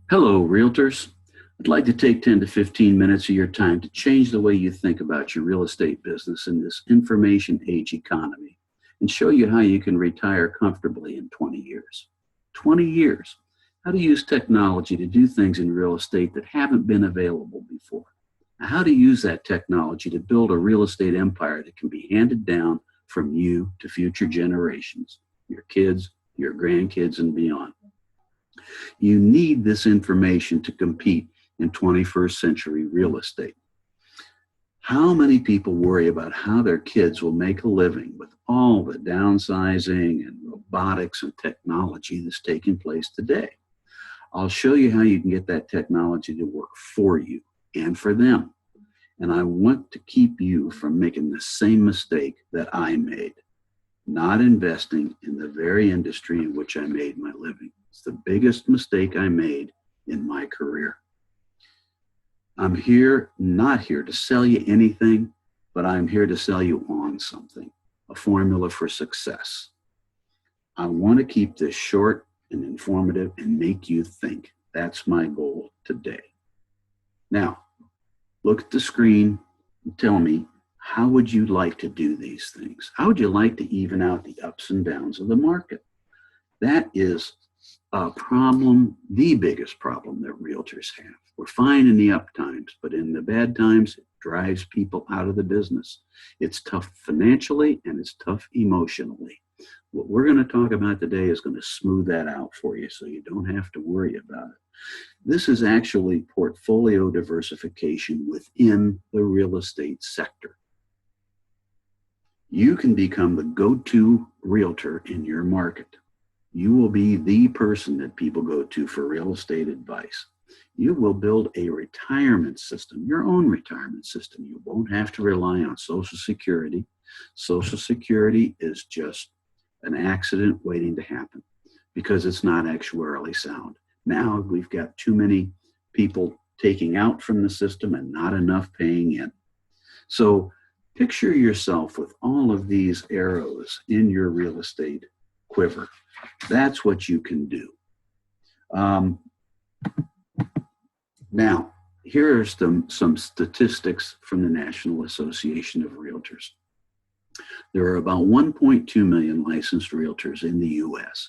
Hello, realtors. I'd like to take 10 to 15 minutes of your time to change the way you think about your real estate business in this information age economy and show you how you can retire comfortably in 20 years. 20 years. How to use technology to do things in real estate that haven't been available before. How to use that technology to build a real estate empire that can be handed down from you to future generations, your kids, your grandkids, and beyond. You need this information to compete in 21st century real estate. How many people worry about how their kids will make a living with all the downsizing and robotics and technology that's taking place today? I'll show you how you can get that technology to work for you and for them. And I want to keep you from making the same mistake that I made, not investing in the very industry in which I made my living. It's the biggest mistake I made in my career. I'm not here to sell you anything, but I'm here to sell you on something, a formula for success. I want to keep this short and informative and make you think. That's my goal today. Now, look at the screen and tell me, how would you like to do these things? How would you like to even out the ups and downs of the market? That is a problem, the biggest problem that realtors have. We're fine in the up times, but in the bad times, it drives people out of the business. It's tough financially and it's tough emotionally. What we're going to talk about today is going to smooth that out for you so you don't have to worry about it. This is actually portfolio diversification within the real estate sector. You can become the go-to realtor in your market. You will be the person that people go to for real estate advice. You will build a retirement system, your own retirement system. You won't have to rely on Social Security. Social Security is just an accident waiting to happen because it's not actuarially sound. Now we've got too many people taking out from the system and not enough paying in. So picture yourself with all of these arrows in your real estate quiver. That's what you can do. Now, here are some statistics from the National Association of Realtors. There are about 1.2 million licensed realtors in the U.S.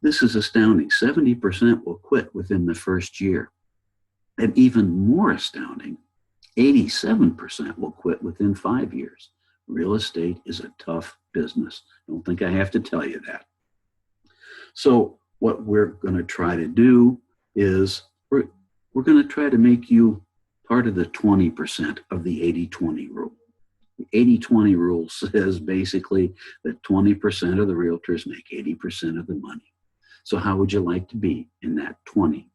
This is astounding. 70% will quit within the first year. And even more astounding, 87% will quit within 5 years. Real estate is a tough business. I don't think I have to tell you that. So what we're going to try to do is we're going to try to make you part of the 20% of the 80-20 rule. The 80-20 rule says basically that 20% of the realtors make 80% of the money. So how would you like to be in that 20%?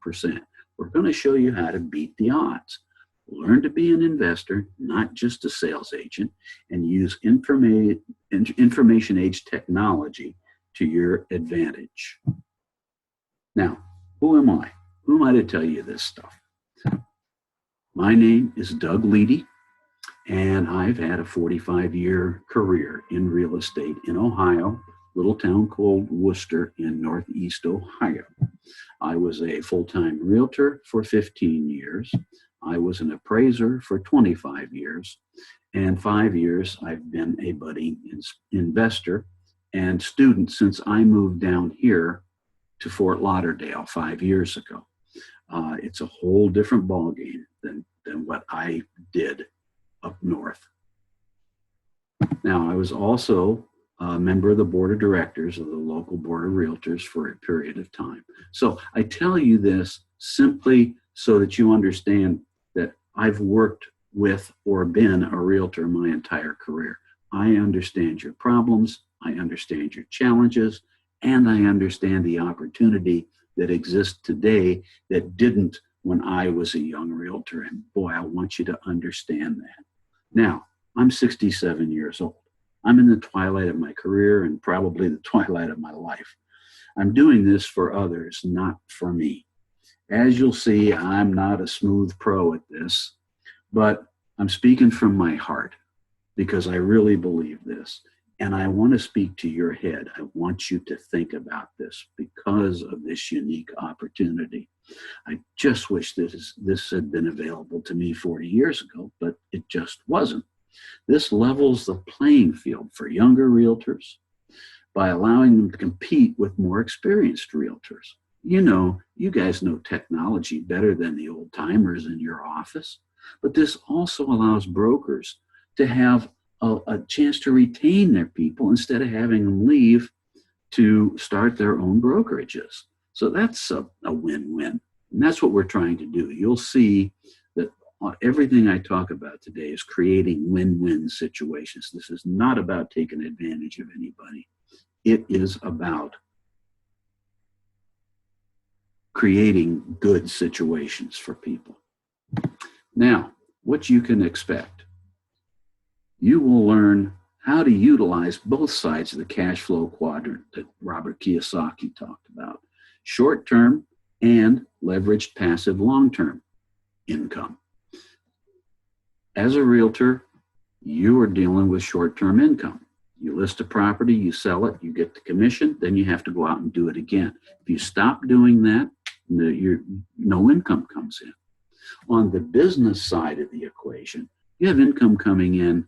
We're going to show you how to beat the odds. Learn to be an investor, not just a sales agent, and use information age technology to your advantage. Now, who am I? Who am I to tell you this stuff? My name is Doug Leedy, and I've had a 45-year career in real estate in Ohio, little town called Worcester in Northeast Ohio. I was a full-time realtor for 15 years. I was an appraiser for 25 years, and 5 years I've been a budding investor and student since I moved down here to Fort Lauderdale 5 years ago. It's a whole different ballgame than what I did up north. Now, I was also a member of the board of directors of the local board of realtors for a period of time. So I tell you this simply so that you understand that I've worked with or been a realtor my entire career. I understand your problems, I understand your challenges, and I understand the opportunity that exists today that didn't when I was a young realtor. And boy, I want you to understand that. Now, I'm 67 years old. I'm in the twilight of my career and probably the twilight of my life. I'm doing this for others, not for me. As you'll see, I'm not a smooth pro at this, but I'm speaking from my heart because I really believe this. And I want to speak to your head. I want you to think about this because of this unique opportunity. I just wish this had been available to me 40 years ago, but it just wasn't. This levels the playing field for younger realtors by allowing them to compete with more experienced realtors. You guys know technology better than the old timers in your office, but this also allows brokers to have a chance to retain their people instead of having them leave to start their own brokerages. So that's a win-win. And that's what we're trying to do. You'll see that everything I talk about today is creating win-win situations. This is not about taking advantage of anybody. It is about creating good situations for people. Now, what you can expect. You will learn how to utilize both sides of the cash flow quadrant that Robert Kiyosaki talked about. Short-term and leveraged passive long-term income. As a realtor, you are dealing with short-term income. You list a property, you sell it, you get the commission, then you have to go out and do it again. If you stop doing that, no income comes in. On the business side of the equation, you have income coming in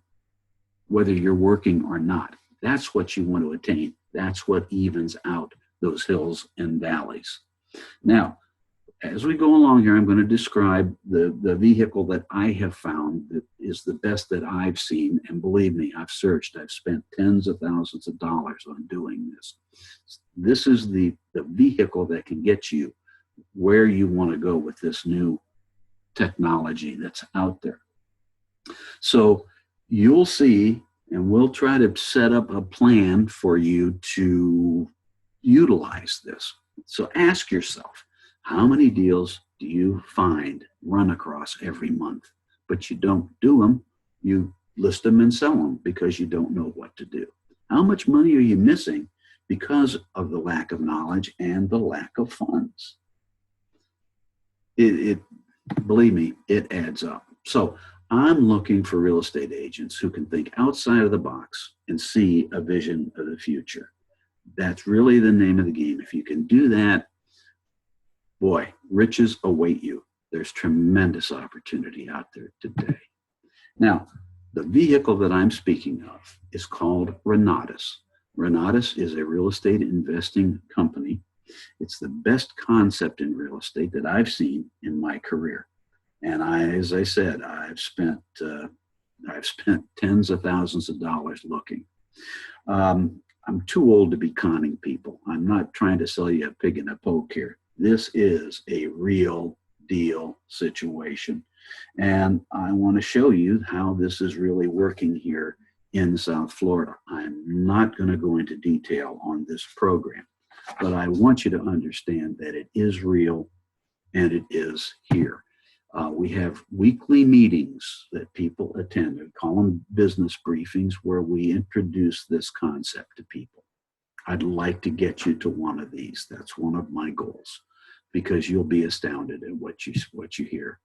whether you're working or not. That's what you want to attain. That's what evens out those hills and valleys. Now, as we go along here, I'm going to describe the vehicle that I have found that is the best that I've seen. And believe me, I've searched. I've spent tens of thousands of dollars on doing this. This is the vehicle that can get you where you want to go with this new technology that's out there. So you'll see, and we'll try to set up a plan for you to utilize this. So ask yourself, how many deals do you run across every month, but you don't do them? You list them and sell them because you don't know what to do. How much money are you missing because of the lack of knowledge and the lack of funds? Believe me, it adds up. So I'm looking for real estate agents who can think outside of the box and see a vision of the future. That's really the name of the game. If you can do that, boy, riches await you. There's tremendous opportunity out there today. Now, the vehicle that I'm speaking of is called Renatus. Renatus is a real estate investing company. It's the best concept in real estate that I've seen in my career. And as I said, I've spent tens of thousands of dollars looking. I'm too old to be conning people. I'm not trying to sell you a pig in a poke here. This is a real deal situation. And I want to show you how this is really working here in South Florida. I'm not going to go into detail on this program, but I want you to understand that it is real and it is here. We have weekly meetings that people attend. We call them business briefings, where we introduce this concept to people. I'd like to get you to one of these. That's one of my goals, because you'll be astounded at what you hear.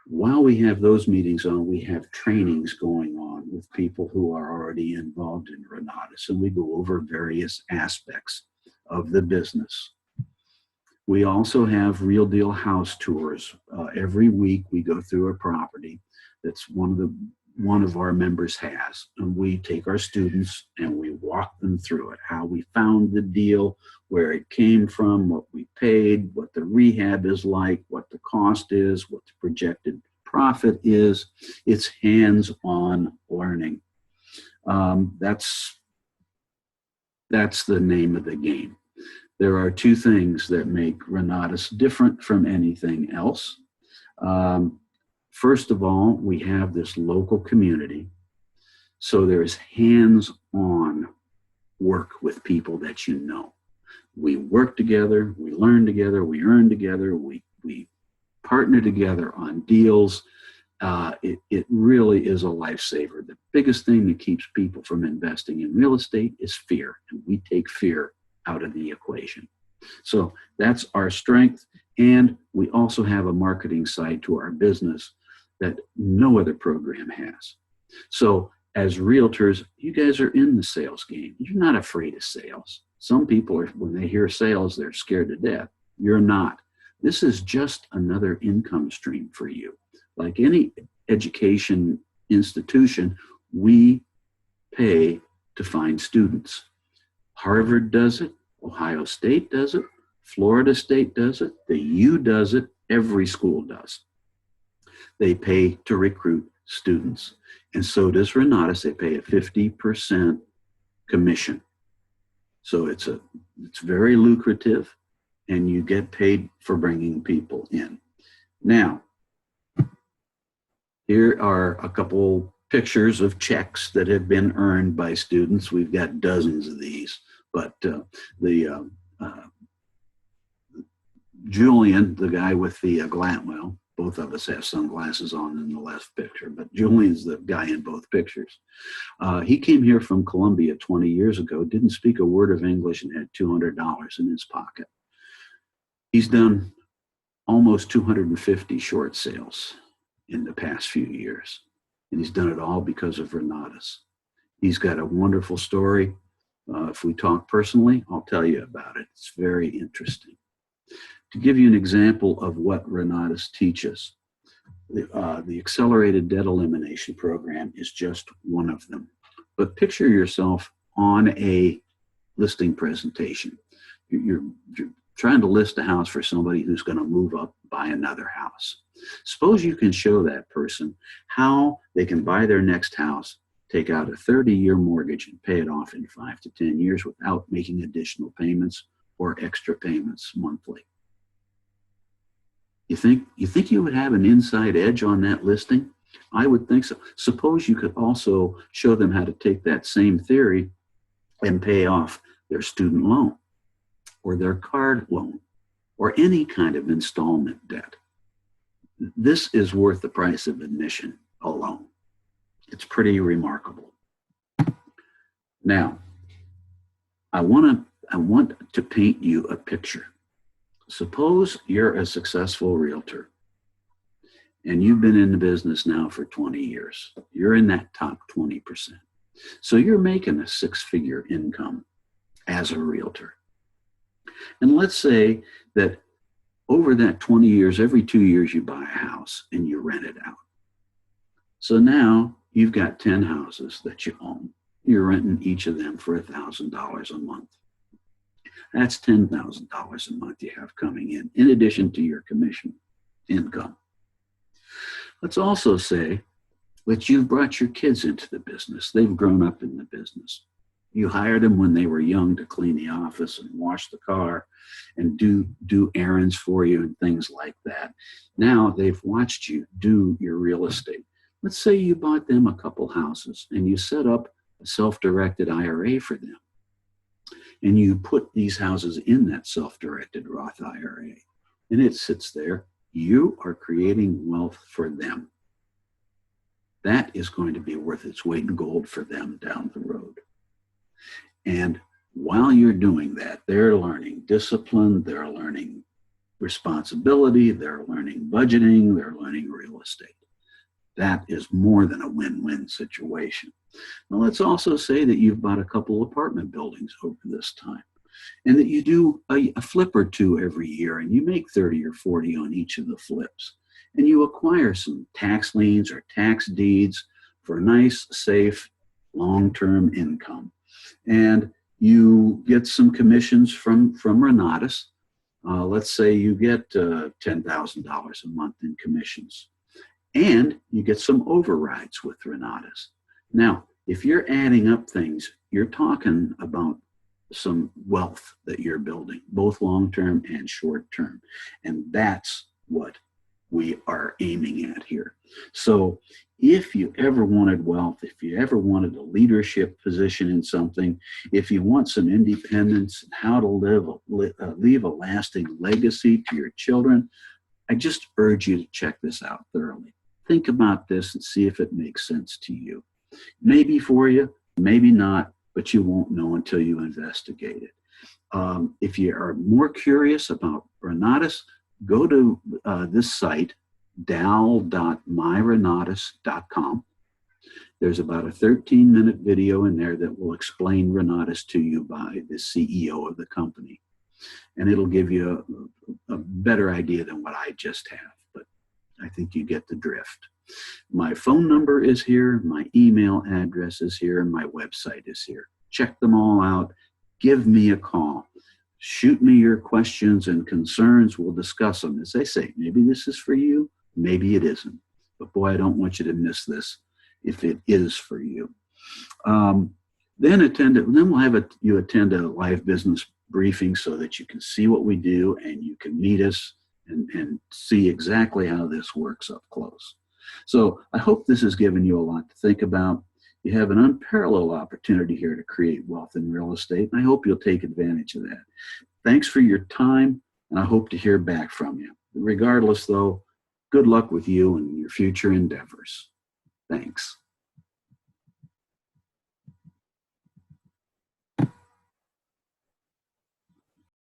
While we have those meetings on, we have trainings going on with people who are already involved in Renatus, and we go over various aspects of the business. We also have real deal house tours. Every week we go through a property that's one of our members has, and we take our students and we walk them through it, how we found the deal, where it came from, what we paid, what the rehab is like, what the cost is, what the projected profit is. It's hands-on learning. That's the name of the game. There are two things that make Renatus different from anything else. First of all, we have this local community. So there is hands-on work with people that you know. We work together, we learn together, we earn together, we partner together on deals. It really is a lifesaver. The biggest thing that keeps people from investing in real estate is fear, and we take fear out of the equation. So that's our strength. And we also have a marketing side to our business that no other program has. So as realtors, you guys are in the sales game. You're not afraid of sales. Some people when they hear sales, they're scared to death. You're not. This is just another income stream for you. Like any education institution, we pay to find students. Harvard does it, Ohio State does it, Florida State does it, the U does it, every school does. They pay to recruit students. And so does Renatus. They pay a 50% commission. So it's very lucrative, and you get paid for bringing people in. Now, here are a couple pictures of checks that have been earned by students. We've got dozens of these, but Julian, the guy with the well, both of us have sunglasses on in the left picture, but Julian's the guy in both pictures. He came here from Columbia 20 years ago, didn't speak a word of English, and had $200 in his pocket. He's done almost 250 short sales in the past few years, and he's done it all because of Renatus. He's got a wonderful story. If we talk personally, I'll tell you about it. It's very interesting. To give you an example of what Renatus teaches, the Accelerated Debt Elimination Program is just one of them. But picture yourself on a listing presentation. You're trying to list a house for somebody who's going to move up, buy another house. Suppose you can show that person how they can buy their next house, take out a 30-year mortgage, and pay it off in 5 to 10 years without making additional payments or extra payments monthly. You think you would have an inside edge on that listing? I would think so. Suppose you could also show them how to take that same theory and pay off their student loan or their card loan or any kind of installment debt. This is worth the price of admission alone. It's pretty remarkable. Now, I want to paint you a picture. Suppose you're a successful realtor and you've been in the business now for 20 years. You're in that top 20%. So you're making a 6-figure income as a realtor. And let's say that over that 20 years, every 2 years you buy a house and you rent it out. So now you've got 10 houses that you own. You're renting each of them for $1,000 a month. That's $10,000 a month you have coming in addition to your commission income. Let's also say that you've brought your kids into the business. They've grown up in the business. You hired them when they were young to clean the office and wash the car and do errands for you and things like that. Now they've watched you do your real estate. Let's say you bought them a couple houses and you set up a self-directed IRA for them. And you put these houses in that self-directed Roth IRA, and it sits there. You are creating wealth for them. That is going to be worth its weight in gold for them down the road. And while you're doing that, they're learning discipline, they're learning responsibility, they're learning budgeting, they're learning real estate. That is more than a win-win situation. Now, let's also say that you've bought a couple apartment buildings over this time and that you do a flip or two every year and you make 30 or 40 on each of the flips. And you acquire some tax liens or tax deeds for nice, safe, long-term income. And you get some commissions from Renatus. Let's say you get $10,000 a month in commissions. And you get some overrides with Renatus. Now, if you're adding up things, you're talking about some wealth that you're building, both long-term and short-term. And that's what we are aiming at here. So if you ever wanted wealth, if you ever wanted a leadership position in something, if you want some independence and how to leave a lasting legacy to your children, I just urge you to check this out thoroughly. Think about this and see if it makes sense to you. Maybe for you, maybe not, but you won't know until you investigate it. If you are more curious about Renatus, go to this site, dal.myrenatus.com. There's about a 13-minute video in there that will explain Renatus to you by the CEO of the company. and it'll give you a better idea than what I just have. But I think you get the drift. My phone number is here, my email address is here, and my website is here. Check them all out. Give me a call. Shoot me your questions and concerns. We'll discuss them. As they say, maybe this is for you, maybe it isn't. But boy, I don't want you to miss this if it is for you. Then we'll have you attend a live business briefing so that you can see what we do and you can meet us and see exactly how this works up close. So I hope this has given you a lot to think about. You have an unparalleled opportunity here to create wealth in real estate, and I hope you'll take advantage of that. Thanks for your time, and I hope to hear back from you. Regardless, though, good luck with you and your future endeavors. Thanks.